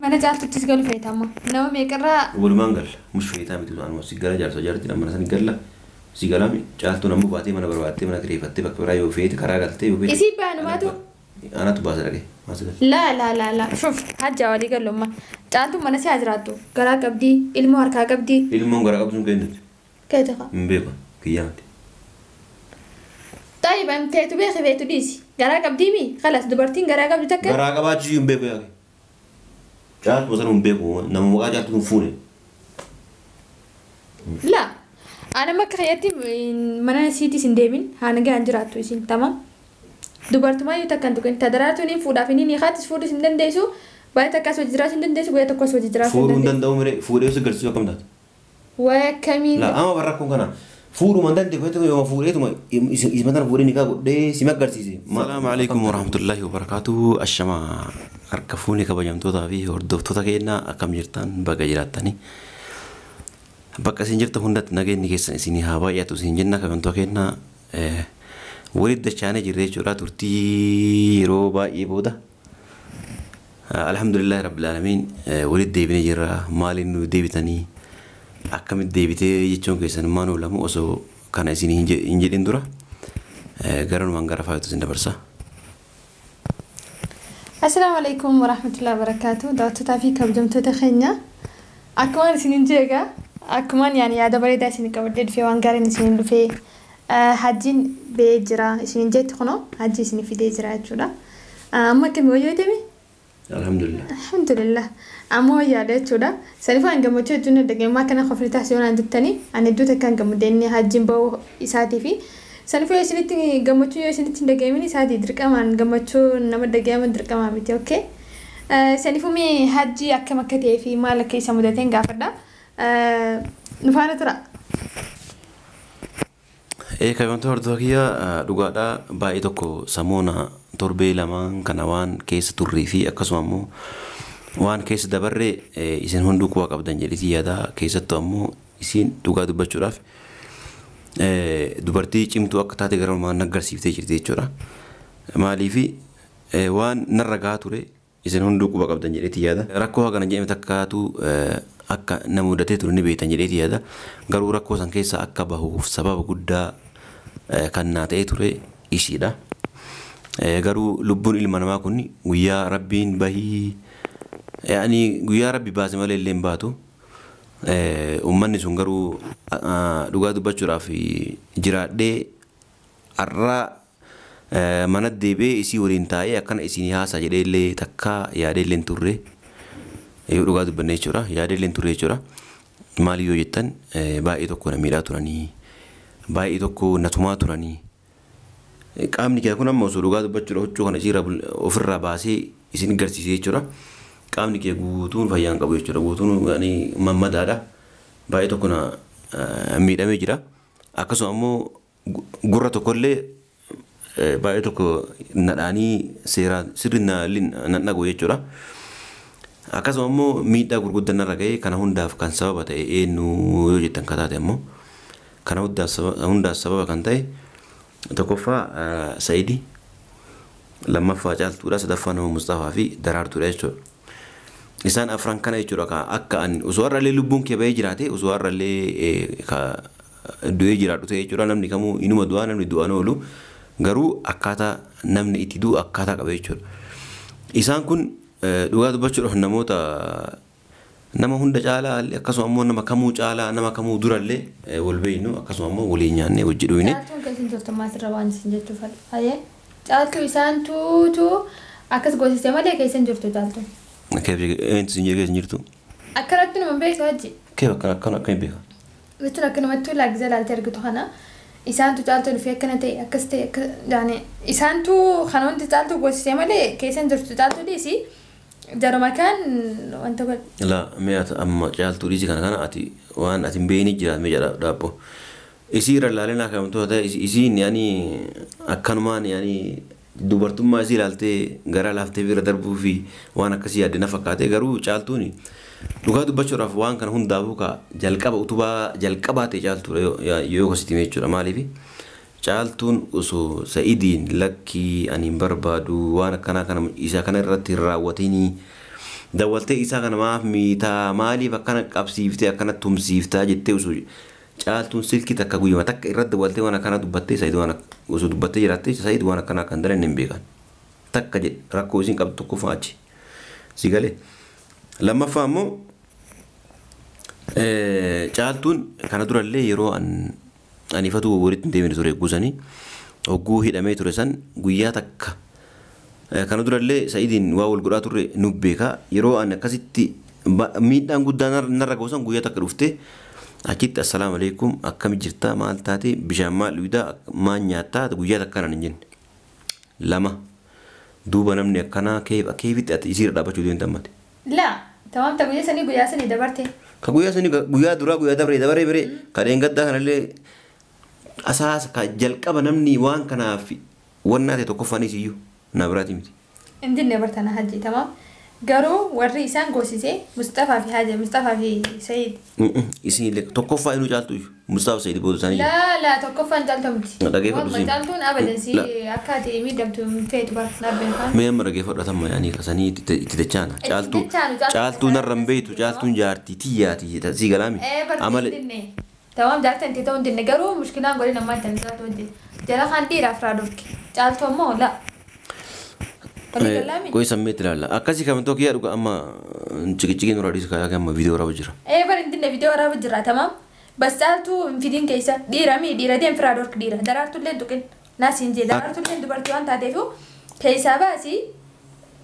mana caaltuuttis galu feetama nama meeqarraa walumaan galla mush feetaa miti anuma sigara jaarsa jaarti nama san galla sigara mi caaltu namu baatee mana barbaattee mana kireeffattee bakka biraa yoo feete karaa galtee yoo feete isii baanumaatu anatu baasa dhaqee maasila la shuf hajja walii gallumma caaltu mana si ajraattu garaa qabdii ilmoo harkaa qabdii ilmoon garaa qabdu sun keenyatti keetaka mbeeka kiyyaamati طيب انت تبيخي بيتو ديسي غرا قبدي مي خلاص دبرتين غرا قبدي تك garaa qabaachuu hin beeku yaake caaltu masan hin beeku nama maqaa caaltu hin fuune لا انا ما كخيتي من سيتي سنديمين هانغا انجراتو سين تمام دبرت ما يتكن تكن تدراتوني فودا فيني خاتس فودي سندن ديسو باي تكاس وجرا سندن ديسو باي تكاس وجرا fuudhuu hin danda'u mire fuudhee si garsiisuu akkam taate وكمين la ama barrakkoon kana fuudhuu man danda'e koyete yoo fuudheetuma ismatan fuudhee nikaa godhee si maggarsiise salaamu alaykum warahmatullahi wabarakatuhu ashama harka fuuni kabajamtootaa fi hordoftoota keenya akkam jirtan baga jiraattanii bakka isin jirtan hundatti nageenyi keessan isinii haa baay'atu isin jenna kabajamtoota keenya walitti dachaanee jirree jechuudha turtii yeroo baay'ee booda alhamdulillahi rabbil aalamiin walitti deebinee jirra maaliin nu deebitanii akkamitti deebitee jechuun keessan maan oolamu osoo kana isinii hin jedhin dura garanumaan gara faayatu isin dabarsa. السلام عليكم ورحمة الله وبركاته دعوتها في كبجمتو تخينيا أكمان سنين جيجا أكمان يعني هذا بريدا سنين كبردد في وانقارن سنين في حاجين بيجرا سنين جيت خنو حاجي سنين في ديجرا جولا أما كم وجوه تبي الحمد لله أما يا ده جولا سنفا إنك مچو جونا دقيق ما كنا خفري تحسيون عند التاني أنا دوتا كان كمديني حاجين باو إساتي في سنفو يسنتي gammachu yoo isinitti dhagaamini isaati dirqamaan gammachuu nama dhagaaman dirqamaa miti okay sanifu mee hajji akkam akka ta'ee fi maal akka isa mudateen gaafadha nufaana tura kabajamtoota hordofaa kiyya dhugaadha baay'ee tokko samoona torbee lamaan kana waan keessa turrii fi akkasuma ammoo waan keessa dabarree isin hunduu quba qabdan jedhiti yaada keessattuu ammoo isin dhugaa dubbachuudhaaf dubartii cimtuu akka taate garamaan naggarsiiftee jirti jechuudha. Maaliifi waan narra gahaa ture isin hunduu quba qabdan jedheeti yaada. Rakkoo kana jedhame takkaatu akka nama mudatee ture ni beektan jedheeti yaada. Garuu rakkoo san keessa akka bahuuf sababa guddaa kan naa ta'ee ture ishiidha. Garuu lubbuun ilma namaa kun guyyaa rabbiin bahii yaani guyyaa rabbi baase malee illee hin baatu. Ummanni sun garuu dhugaa dubbachuudhaaf jiraadhee har'a mana deebi'ee isii waliin taa'ee akkana isinii haasaa jedhee illee takka yaadee illee hin turre dhugaa dubbanne jechuudha yaadee illee hin turre jechuudha maali yoo jettan baay'ee tokko na miidhaa turanii baay'ee tokko na tumaa turanii qaamni kee kun amma osoo dhugaa dubbachuudha huccuu kana isiirra ofirraa baasee isin garsiisee jechuudha. Qaamni kee guutuun fayyaan qabu jechuudha guutuun yani mammadaadha baay'ee tokko na miidhamee jira akkasuma ammoo gurra tokkollee baay'ee tokko nadhaanii seeraan sirri na dhagu jechuudha akkasuma ammoo miidhaa gurguddaan narra ga'ee kana hundaaf kan sababa ta'e eenyu yoo jettan kataate ammoo kana hundaaf sababa kan ta'e tokkoffaa Saayidii lammaffaa Caaltuudha sadaffaa nama Mustafaa fi Daraartuudha jechuudha. Isaan afran kana jechuudha akka ani osoo har'allee lubbuun kee bahee jiraate osoo har'allee du'ee jiraadhu ta'e jechuudha namni kamuu inuma du'aa namni du'aan oolu garuu akkaataa namni itti du'u akkaataa qaba jechuudha. Isaan kun dhugaa dubbachuudhaaf namoota nama hunda caalaa akkasuma ammoo nama kamuu caalaa nama kamuu durallee wal beeynu akkasuma ammoo waliin nyaannee hojii dhuune. caaltuun keessin turte maasirra waan isin jettu fayyee caaltuu isaan tuutu akkas goosisee malee keessan jirtu caaltuun. Eentu sin jirtu? Akkanatti nama beeku hajji. Kee akkana beeka? Jechuun akkanumatti laaggisa ilaaltee argitu kana isaantu caaltuu dhufee akkana ta'e akkas ta'e yaani isaantu kana wanti caaltuu goosisee malee keessan jirtu caaltuu dhiisi jaruma kan wanta godhe. La mi'aata amma caaltuu dhiisi kana ati waan ati hin beekne jiraat mee jedha daabbo. Isii irra ilaalee naa kamtoota isiin yaani akkanumaan yaani dubartummaa isii ilaaltee gara laaftee bira darbuu fi waan akkasii yaadde na fakkaate garuu caaltuun dhugaa dubbachuudhaaf waan kana hundaafuu ka jalqaba utubaa jalqabaa ta'e caaltuudha yoo kositime jechuudha maaliif caaltuun osoo Sa'idiin lakkii ani hin barbaadu waan akkanaa kana isa kana irratti raawwatanii dawwaltee isaa kana maaf miitaa maaliif akkana qabsiiftee akkana tumsiiftaa jettee osoo caaltuun silkii takka guyyuma takka irratti dawwaltee waan akkana dubbattee Said waan osoo dubbattee jiraattee Said waan akkana kan dalan hin beekan takka jedhe rakkoo isin qabdu tokko fa'aachi si galee lammaffaa immoo caaltuun kana durallee yeroo anifatu walitti deemee ture gusanii hogguu hidhamee ture san guyyaa takka kana durallee Saidiin waa wal godhaa turre nu beeka yeroo an akkasitti miidhaan guddaa narra goosan guyyaa takka dhuftee achitti assalaamu alaykum akkam jirta maal taate bishaan maal dhugaa maal nyaattaa guyyaa takka nan jenne lama duuba namni akkana keefitti ati isiirra dhaabachuu deemtan mate la tamam ta guyyaa sanii dabarte ka guyyaa sanii guyyaa duraa guyyaa dabaree bire kadeen gaddaa kanallee asaasa ka jalqaba namni waan kanaaf wannaate tokkoffaanis iyyuu na biraati miti indinne bartana hajji tamam garuu warri isaan goosisee Mustafaa fi Haja Mustafaa fi Said isin tokkoffaa inuu caaltu Mustafaa Said booda isaanii la tokkoffaan caaltumti waan caaltuun abadan si akkaati miidhamtu feetu bar nabben kan mee amma dhageeffadhu tamma yaani kasanii itti dachaana caaltuu narra beeytu caaltuun jaartii tiyyaati si galaami amale tamam jaartan itti ta'uun dinne garuu mushkilaan godhin ammaa itti ta'uu dinne jala kan dhiiraaf raadofki caaltuu ammoo la koy sammeetti ilaalla akkasii kam tokko yaadu amma cikichikiin raadis kayaa amma viidiyoo raaba jira barin dinne viidiyoo raaba jira tamam bas caaltuu fidin keessa dhiira deem firaa dork dhiira daraartullee tuqin naasiin jee daraartullee dubartii waan taateefu keessaa baasii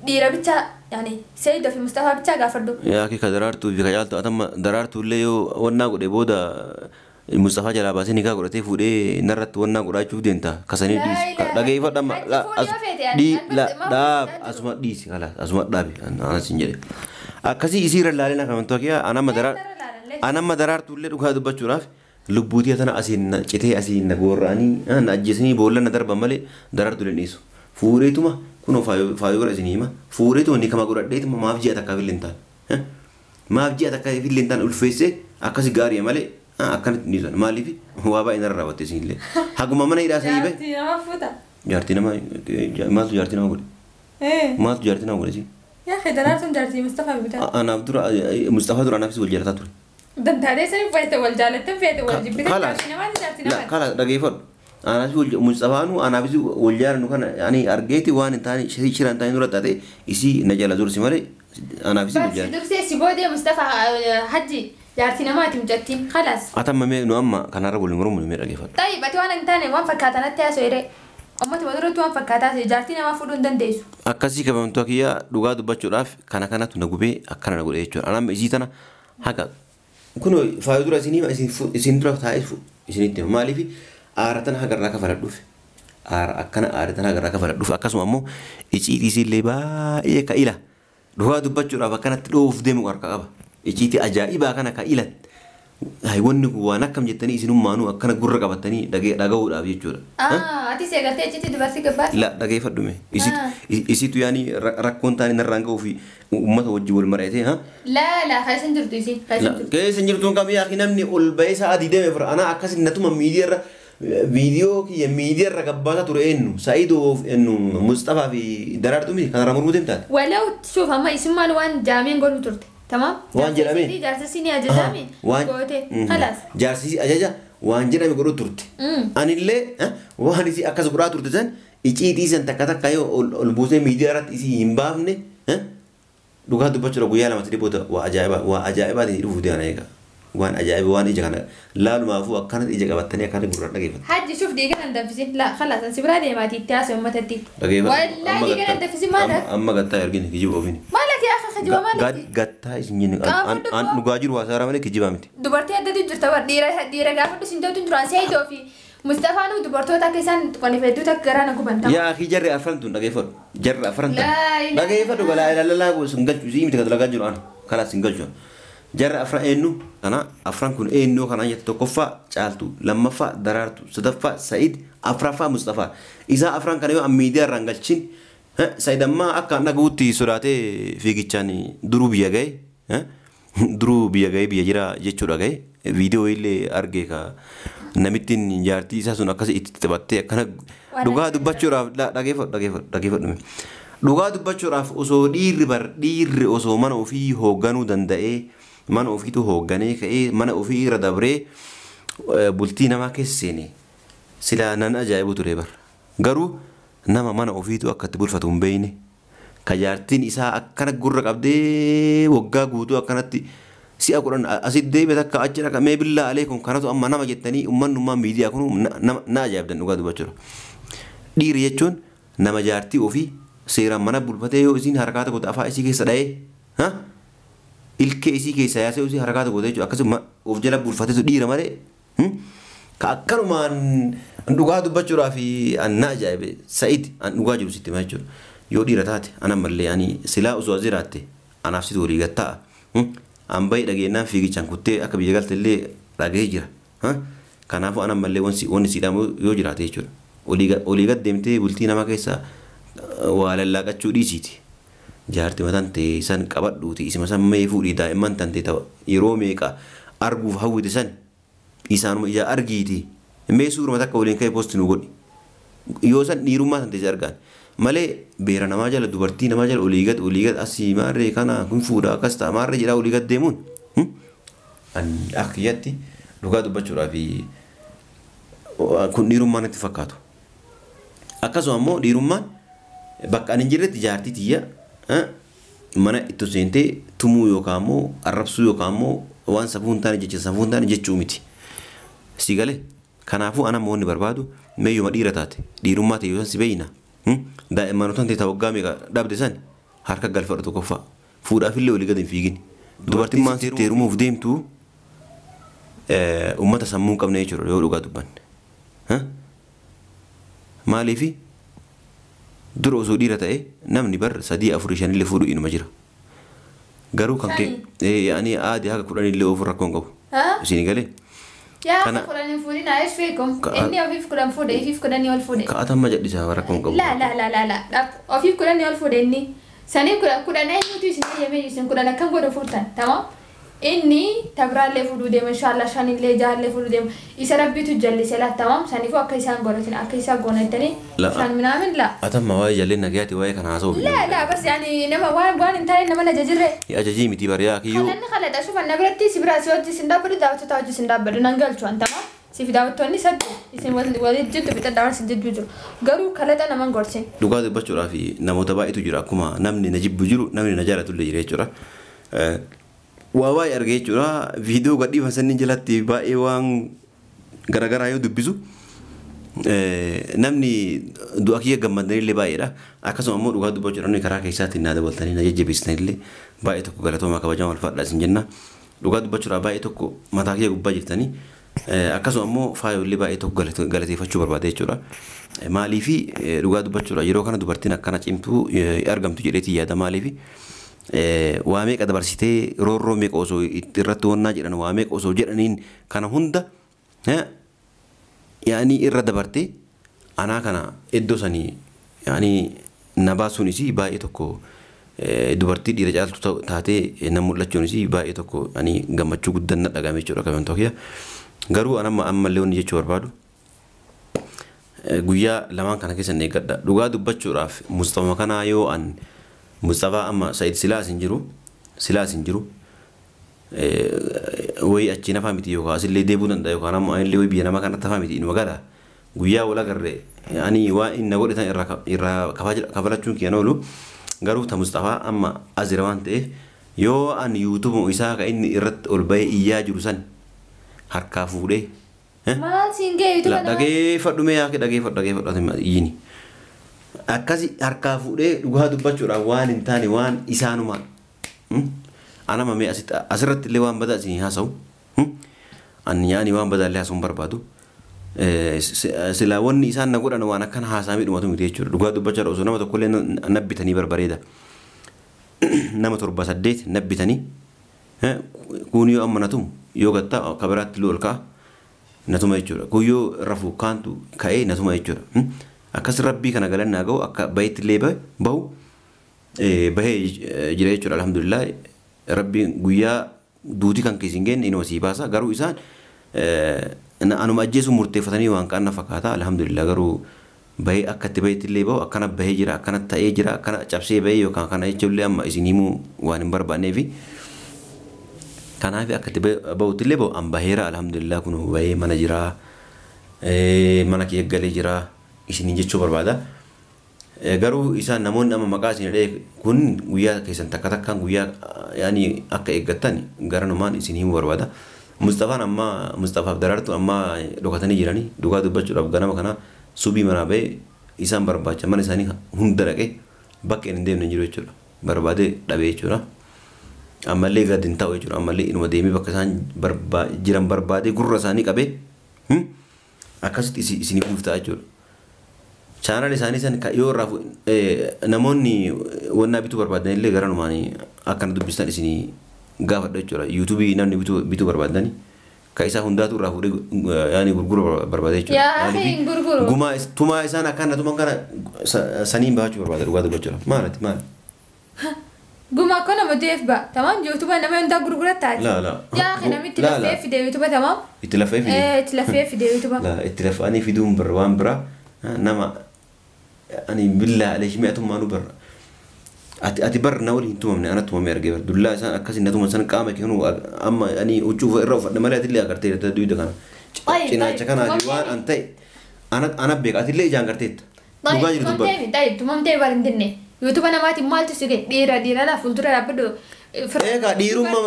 dhiira bicha yani Said fi Mustafaa bicha gaafadhu yaa kika daraartuu fi kayaaltu atamma daraartullee yoo wannaa godhe booda Mustafaa jalaa baasee nikaa godhatee fuudhee narratti wannaa godhaachuuf deemta kasanii dhiisi dhageeffadha amma dhaab asuma dhiisi kalaas asuma dhaabi anas hin jedhe akkasii isiirra ilaaleen akka amantuu akkiyaa anamma daraartuullee dhugaa dubbachuudhaaf lubbuutii tana asiin citee asiin na goorra'anii na ajjeesanii boolla na darban malee daraartuuleen dhiisu fuudheetuma kunoo faayoo godha isinii hima fuudheetuma ni kama godhadheetuma maaf ji'a takkaaf illee hin taane maaf ji'a takkaaf illee hin taane ulfeessee akkasi gaarii malee akkanatti ni san maaliif waa baay'ee narra raawwatte isinillee haguma mana hidhaa sanii bahe jaartii nama maaltu jaartii nama godhe maaltu jaartii nama godhe isin yaa federaatuun jaartii Mustafaa bitaa anaaf dura Mustafaa dura anaafis wal jaalataa ture dantaadee sanii feete wal jaalattan feete wal jibbite jaartii namaati jaartii nama kala dhageeffadhu anaafis Mustafaanu anaafis wal jaalannu kana ani argeeti waan hin taane shiran taane dura taate isii na jala dursi malee anaafis wal jaalattu dursee si boodee Mustafaa Hajji jaartii namaati mijattiin khalaas atamma mee nu amma kanarra waliin mormu mee dhageeffadhu tayi bati waan hin taane waan fakkaatanatti haasoo jedhee ummati maduratti waan fakkaataa jaartii namaa fuudhuu hin dandeessu akkasii kabamtu akiyyaa dhugaa dubbachuudhaaf kana kanatu na gubee akkana na godhe jechuudha anamma isii tana haga kun faayuu dura isin dura taa'ee isinitti maaliif aara tana hagarraa kafaladhuuf aara akkana aara tana hagarraa kafaladhuuf akkasuma ammoo iciitii isillee baay'ee ka'ila dhugaa dubbachuudhaaf akkanatti dhoof deemu harka qaba iciitii ajaa'ibaa kana ka'ilan wanni kun waan akkam jettanii isinummaanuu akkana gurra qabatanii dhaga'uudhaaf jechuudha. Ati seegaltee iciitii dubartii gabbaati? La dhageeffadhume isitu yaani rakkoon taanii narraan ga'uu fi uummata wajjin wal mari'atee haa? La keessa jirtu isin. Keessa jirtuun kam yaa namni ol ba'ee sa'a 20 fira anaa akkasin natuma miidiyaarra viidiyoo kiyya miidiyaarra gabbaasaa ture eenyu Saidoof eenyu Mustafaa fi daraartuu miti kanarra mormuu deemtaate. Walau suuf amma isimmaan waan jaameen godhu turte. تمام وان جرامي جارسي ني اجازامي قوتي خلاص جارسي اجازا وان جرامي قدو ترت ان اللي وان سي اكاز قرا ترت زن ايتي سن تكتا كايو البوزه ميديا رات سي يمبامني دوغا دبچرو غيا لما تدي بوتا واجايبا دي رفو دي انا وان اجايب وان اجا كان لا ما فو كان اجا قبتني كان غرا دغيف حاج شوف دي كان دفسي لا خلاص انسي برادي ما تيتاس ومتتي والله دي كان دفسي ما اما قتا يرغني يجيب اوفيني مالك يا اخي خجوا مالك قتا اسنين ان نغاجر واسارا مالك يجيبا متي دبرتي اددي جرتا ديره غافد سنتو تنجران سيدو في مصطفى نو دبرتو تا كيسان كوني فدو تا غرانا كوبنتا يا اخي جري افرنتون دغيفر جري افرنتون دغيفر ولا لا لا سنجل جي متي كدلا غاجر ان خلاص سنجل جو جرى أفران إنه أنا أفران كون إنه كان يتوقفا جالتو لما فا درارتو صدفا سعيد أفرافا مصطفى إذا أفران كان يو أميديا رانجلشين سعيد ما أكان نقولتي سراتي في كيشاني دروبيا جاي دروبيا جاي بيجرا يجورا جاي فيديو اللي أرجعها نمتين جارتي ساسون أكاسي إتتبتة كنا دوغا دبچورا لا دغيفر Dhugaa dubbachuudhaaf osoo dhiirri osoo mana ofii hoogganuu danda'ee mana ofiitu hoogganee ka'ee mana ofii irra dabree bultii namaa keessa seene silaa nan ajaa'ibu ture bar. Garuu nama mana ofiitu akka itti bulfatu hin beekne ka jaartiin isaa akkana gurra qabdee waggaa guutuu akkanatti si'a kudhan asitti deebi'e takka achi dhaqa mee billaa aleekum kanatu amma nama jettanii uummanummaa miidiyaa kun na ajaa'ibdan dhugaa dubbachuudha. Dhiirri jechuun nama jaartii ofii seeraan mana bulfatee yoo isiin harkaa tokko afaa isii keessa dha'ee ilkee isii keessa yaasee isii harkaa tokko jechuudha akkasuma of jala bulfateetu dhiira malee ka akkanumaan dhugaa dubbachuudhaa fi anna ajaa'ibe Sa'id an dhugaa jiru sitti maa jechuudha. Yoo dhiira taate ana mallee ani silaa osoo aziraatte anaaf situ walii gatta'a. An bayi dhageenyaan fiigichaan kuttee akka biyya galte illee dhagee jira. Kanaafuu ana mallee wanni siidhamu yoo jiraate jechuudha. Olii gad deemtee bultii nama keessa waa lallaaqachuu dhiisiiti. Jaartii mataan ta'e san qabadhuuti isima san mee fuudhii daa'imman tante ta'u yeroo meeqa arguuf hawwite san isaanuma ija argiiti. Mee suuruma takka waliin ka'e poosti nu godhi. Yoo san dhiirummaa tante argaan. Malee beera namaa jala dubartii namaa jala olii gad asii maarree kana kun fuudha akkas ta'a maarree jedhaa olii gad deemuun akkiyyatti dhugaa dubbachuudhaa fi kun dhiirummaan itti fakkaatu. Akkasuma immoo dhiirummaan bakka ani hin jirretti jaartii tiyya mana itti seentee tumuu yookaan immoo arrabsuu yookaan immoo waan safuu hin taane jechuu miti. Si galee kanaafuu ana immoo inni barbaadu meeyyuma dhiira taate dhiirummaa ta'e yoo san si beeyna. Daa'imman ta'e waggaa meeqa dhabde san harka galfadhu tokkoffaa fuudhaaf illee olii gad hin fiigin. Dubartiin maan sitti heerumuuf deemtu uummata sammuu hin qabne jechuudha yoo dhugaa dubbanne. Maaliifi dura osoo dhiira ta'e namni bar 3-4-5 illee fuudhu inuma jira. Garuu kan kee ani aadii haga 10 illee oofuu rakkoo hin qabu. Isin galee. Yaa kudhan fuudhin ayes feekum inni ofiif kudhan fuudhe ofiif kudhan ol fuudhe. Ka'atamma jedhisaa rakkoo hin qabu. La ofiif kudhan ol fuudhe inni sanii kudhan eenyutu isin eeyyamee isin kudhan akkam godha fuudhan tamam inni tabraallee fuudhuu deema inshallah shanillee jaallee fuudhuu deema isa rabbitu jallise la tamam saniifu akka isaan godhatin akka isaan godhatanii shan minaamin la. Atamma waa'ee jalleen nagayaati waa'ee kana haasa'u. La bas yaani nama waan hin taane nama najajirre. Ajajii miti bariyaa kiyyoo. Kanan khalada shufan nagratti sibira si wajji sin dabbadu daawwatu hojii sin dabbadu nan galchu antama si fi daawwattoonni saddu isin waliin jiddu bixa daawwan sin jiddu jiru garuu kalada naman gorsin. Dhugaa dubbachuudhaa fi namoota baay'eetu jira akkuma namni na jibbu jiru namni na jaalatu illee jira jechuudha. Waa baay'ee argee jechuudha viidiyoo gadhiifan sanniin jalatti baay'ee waan garaagaraa yoo dubbisu namni du'a kiyya gammadanillee baay'eedha. Akkasuma immoo dhugaa dubbachuudhaan karaa keessaatiin na dabaltanii na jajjabeessitanillee baay'ee tokko galatoomaa kabajaa wal fadhaa isin jenna. Dhugaa dubbachuudhaan baay'ee tokko mataa kiyya gubbaa jirtanii akkasuma immoo faayollee baay'ee tokko galateeffachuu barbaade jechuudha. Maaliifi dhugaa dubbachuudhaan yeroo kana dubartiin akkana cimtuu argamtu jedheetii yaada maaliifi waa meeqa dabarsitee roorroo meeqa osoo irratti wannaa jedhan waa meeqa osoo jedhaniin kana hunda yaani irra dabartee anaa kana iddoo sanii yaani na baasuunis baay'ee tokko dubartii dhiira caaltu taatee na mul'achuunis baay'ee tokko ani gammachuu guddaan na dhagahame jechuudha qaban tokkiya. Garuu ammallee wanni jechuu barbaadu guyyaa lamaan kana keessa hin eeggadha. Dhugaa dubbachuudhaaf Mustafaa kanaa yoo an Mustafaa amma Sa'id silaas hin jiru wayi achi nafaa miti yookaan asillee deebuu danda'a yookaan ammoo anillee wayi biyya nama kanatti hafaa miti inuma gala guyyaa wal agarre ani waa inni godhatan irraa kafalachuun kiyyan oolu garuu ta Mustafaa amma azira waan ta'eef yoo an yuutuub isaa ka inni irratti ol bahee iyyaa jiru san harkaa fuudhee maal siin ga'e yuutuuba nama dhageeffadhu mee yaa dhageeffadhu iyyini akkasi harkaa fuudhee dhugaa dubbachuudhaan waan hin taane waan isaanuma anama mee asirratti illee waan badaa isin haasa'u ani yaani waan badaa illee haasa'uun barbaadu silaa wanni isaan na godhan waan akkana haasaamii dhumatu miti jechuudha. Dhugaa dubbachuudhaan osoo nama tokko illee nabbitanii barbareeda nama 7-8 nabbitanii kun yoo amma natumu yoo gattaa kabiraatti ol ka'a natuma jechuudha. Kun yoo rafu kaantu ka'ee natuma jechuudha. Akkas rabbii kana galannaa ga'u akka bayeetti illee bahu bahee jira jechuudha. Alhamdulillah rabbiin guyyaa duutii kan keessa hin geenye inuma sii baasa garuu isaan anuma ajjeesuun murteeffatanii waan qaanna fakkaata. Alhamdulillah garuu bahee akka itti baheetti illee bahu akkana bahee jira akkana ta'ee jira akkana cabsee bahee yookaan kana jechuun illee amma isin himuu waan hin barbaannee fi kanaaf akka itti bahutti illee bahu an baheera alhamdulillah kun bahee mana jira mana kee galee jira isiniin jechuu barbaada. Garuu isaan namoonni amma maqaa isin dhee kun guyyaa keessan takka takkaan guyyaa yaani akka eeggattan garanumaan isin himuu barbaada. Mustafaan amma Mustafaaf Daraartuu amma dhokatanii jiranii dhugaa dubbachuudhaaf ganama kana subii manaa bahee isaan barbaacha mana isaanii hunda dhaqee bakka hin deemne jiru jechuudha. Barbaadee dhabee jechuudha. Ammallee gadi hin taa'u jechuudha. Ammallee inuma deemee bakka isaan jiran barbaadee gurra isaanii qabee akkasitti isinii fuuftaa jechuudha. Channel isaanii san yoo irraa namoonni wannaa bituu barbaadan illee garanumaan akkana dubbistan isinii gaafadha jechuudha. YouTube namni bituu barbaadani ka isaa hundaatu irraa fuudhee yaani gurguru barbaada jechuudha. Yaa gurguru. Gumaa tumaa isaan akkana tumaa kana saniin baachuu barbaada dhugaa dubbachuudha. Maalati maal? Gumaa kana modeef ba tamam YouTube nama hundaa gurgurataa. La. Yaa kana itti lafee fidee YouTube tamam. Itti lafee fidee. Itti lafee fidee YouTube. La itti lafanii fiduun waan bira nama ani billah alayhi mi'atun ma nubar ati bar nawli intumamne ana tumame arge bar dulla san akasi natuma san qaama kenu amma ani uchufa irra ufadda mala atille agarte ta duida kana cina chakana diwan antai ana bek atille jangartet duga jiru dubba dai tumamte bar indinne YouTube namati maltu sige dira la fuldura rabdo ega dirumma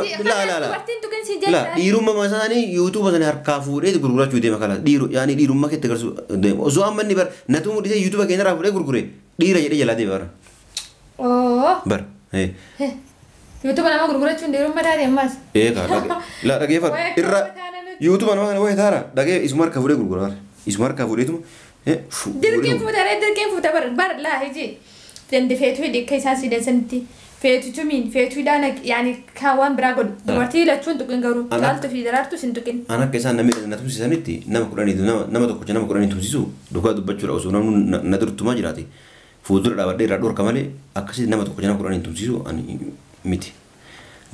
la dirumma masani YouTube san harka fuudhe gurgurachu deema kala diru yani dirumma kette garsu deema zo ammanni bar natumu dise YouTube keenya ra fuudhe gurgure dira jedhe jala de bar bar YouTube nama gurgurachu dirumma dare mas ega la dage far irra YouTube nama way tara dage ismar ka fuudhe gurgurar ismar ka fuudhe tum dirkin fuudhe bar la hiji dende fetu de kaisa sidensanti fetu tumin fetu dana yani kawan brago dubarti la chuntu kingaru alto fi darartu sintukin ana kesa na tumsi saniti nama kurani nama to kuchana kurani tumsisu duga dubbachu rawu namu nadurtuma jirati fudur da badde rador kamale akasi nama to kuchana kurani tumsisu ani miti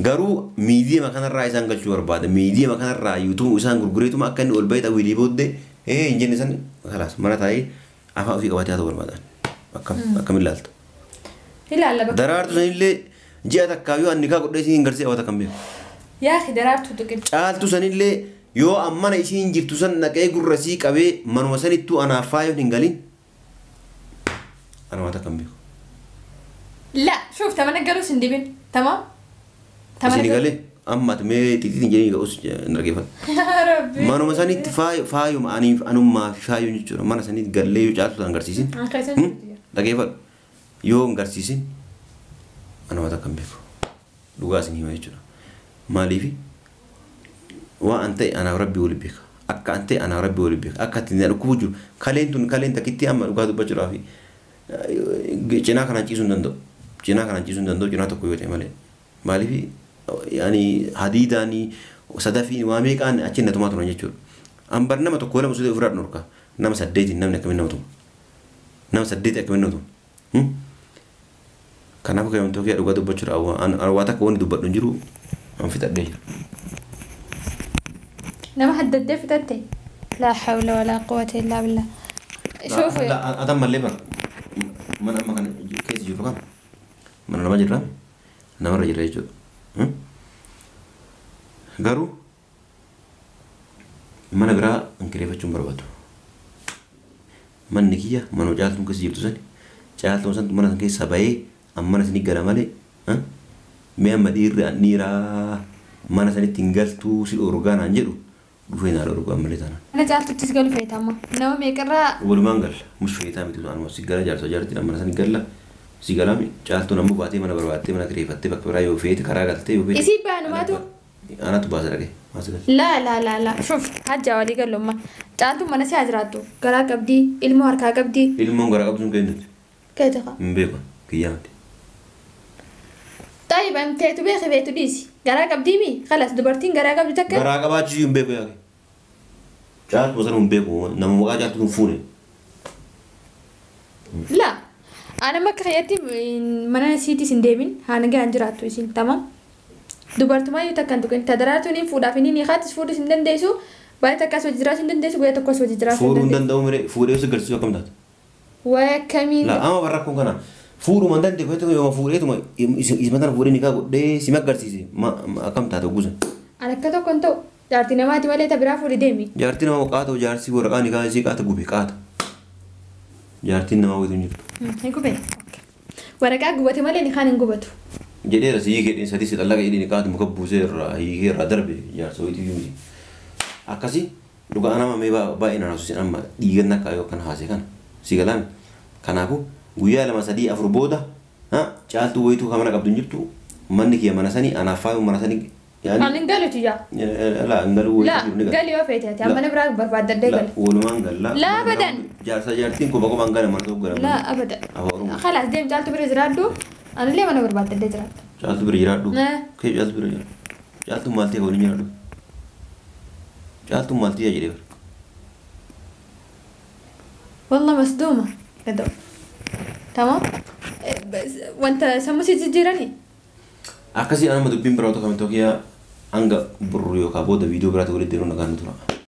garu media makana ra isan galchu barbada media makana ra YouTube isan gurguretuma akani olbayta wili bodde injini san khalas mana tai afa fi qawati ato barbada akam ilalta Daraartuu sanillee ji'a takkaayyuu annikaa godhee isiin garsee awwata kan beeku. Yaa akhi daraartuu tuqin. Caaltuu sanillee yoo ammana isiin jirtu san naqee gurra sii qabee manuma sanittuu anaaf faayoon hin galin ana wata kan beeku. La shuf tamana galuu sin dibin tamam. Isin galee amma mee xixiin jedhanii ga'us nargeeffatu. Manuma sanitti faayuma anummaa fi faayoon jechuudha mana sanitti gallee yoo caaltuu san garsiisin. Dhageeffadhu. Yoo ngarsiisin ana wata kan beeku dhugaa isin hima jechuudha maaliifi waa ante ana rabbi wali beeka akka ante ana rabbi wali beeka akka ati dhukkubu jiru kaleen takitti amma dhugaa dubbachuudhaaf cinaa kanaan ciisuu hin danda'u cinaa tokko yoo ta'e malee maaliifi yaani hadiidaanii sadafiin waa meeqaan achi natumaa turan jechuudha ambar nama tokko lama sudee ofirraa dhorka nama saddeetiin namni akkamiin nama tuma nama saddeeti akkamiin nama tuma kanaaf kan wantoota dhugaa dubbachuudhaaf waan takka wanti dubbadhu hin jiru an fixadhee jira. nama haddaddee fixatte laa hawla walaa quwwata illaa billah. Shoofu atam mallee bara mana amma kana keessa jiru kam mana nama jirra namarra jira jechuudha. Garuu mana biraa an kireeffachuun barbaadu. Manni kiyya manoo caaltuun keessa jirtu sani caaltuun santu mana san keessa bahee amma sani gala malee mee amma dhiiraa mana sanitti hin galtuu si orgaanaan jedhu dhufee naa orgaan malee taana. Mana caaltuuttis galu feetama nama meeqarraa walumaan galla mush feetaa miti anuma si gara jaarsa jaarti mana sani galla si galami caaltuun ammoo baatee mana barbaattee mana kireeffattee bakka biraa yoo feete karaa galtee yoo feete. Isii baanumaatu. Anatu baasa dhagee maasa gala. La shuf hajja walii galummaa caaltuun mana si ajiraattu garaa qabdii ilmoo harkaa qabdii. Ilmoon garaa qabduun kennuti. Keetaka. Hin beeku kiyyaamti. طيب انت تبيخ بيتو ديسي غراق بديمي خلاص دبرتين غراق بدك غراق باجي مبيكو يا جات مثلا مبيكو نما مواجهه تنفوني لا انا ما كخيتي من سيتي سنديمين انا غانجراتو سين تمام دبرت ما يتكن تكن تدراتو ني فودا فيني خاتس فود سندن ديسو باي تكاس وجرا سندن ديسو باي تكاس وجرا فود دن دو مري فود يوس غرسو كم دات وكمين لا أما بركون كنا فورو من دنتي كويتو يوم فوريتو ما إسمتنا فوري نكابو ده سمك قرسيسي ما كم تاتو جوزن أنا كتو كنتو جارتي نماتي ولا تبرافو لديمي جارتنا ما قاتو جارسي ورقاني كاسي قاتو بوبي قاتو جارتنا ما ويدون جبت هيكو بين ورقا قوتي مالي نخان نقوبتو جدير سيجي كده إنسان تيسي الله كيدي نكات مكبوزير هي دربي جارسو يتي يومي أكاسي لو أنا ما ميبا باين أنا سوسي أما ديجنا كايو كان هاسي كان سيجلان كناكو ويا لما سدي أفربودا ها جالتو ويتو كمان قبضن جبتو منك يا مناسني أنا فاهم مناسني يعني أنا نقالو تجا لا نقالو لا قال لي وفيتها أما نبراك برباد الدقل لا ولو ما نقال لا أبدا جالسة جالتين كو بقو ما نقال ما نقول لا أبدا خلاص ديم جالتو بريز رادو أنا ليه ما نبرباد الدقل جالتو بريرادو كيف جالتو بريرادو جالتو مالتي هوني جالتو جالتو مالتي يا جريبر والله مصدومة كده تمام وانت سموسي تجيراني أكاسي أنا ما دبين براوتو كم توكيا أنغا بريو كابودا فيديو براتو ولي ديرو نغان نتورا